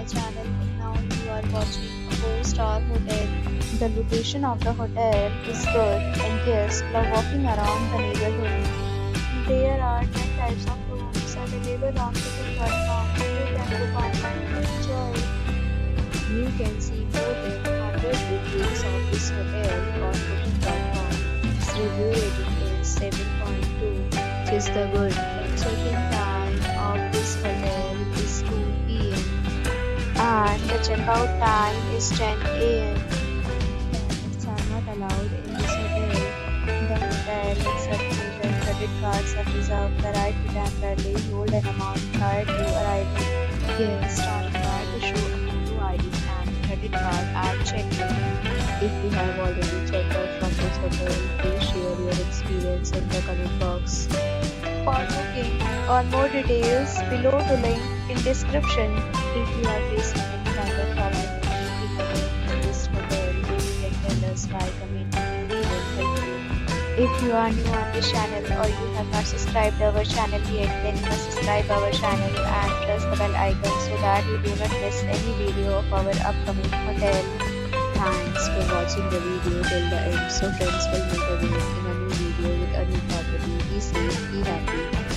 channel, and now you are watching a 4-star hotel. The location of the hotel is good and guests love walking around the neighborhood. There are 10 types of rooms available on booking.com. You can book online and enjoy. You can see more than 100 reviews of this hotel on booking.com. Its review rating is 7.2, which is the good. Check-in time of this hotel is 2 p.m. and the checkout time is 10 a.m. Pets are not allowed in this hotel. The hotel accepts major credit cards and reserves the right to temporarily hold an amount prior to arrival. Guests are required to show a photo ID and credit card at check-in. If you have already checked out from this hotel, please share your experience in the comment box. For booking or more details, below the link in description. If you are facing any kind of problem in this hotel, you can tell us by commenting. We will help you. If you are new on this channel or you have not subscribed our channel yet, then you must subscribe our channel and press the bell icon so that you do not miss any video of our upcoming hotel. Thanks for watching the video till the end. So friends, will meet again in a new video with a new property. Be safe, be happy.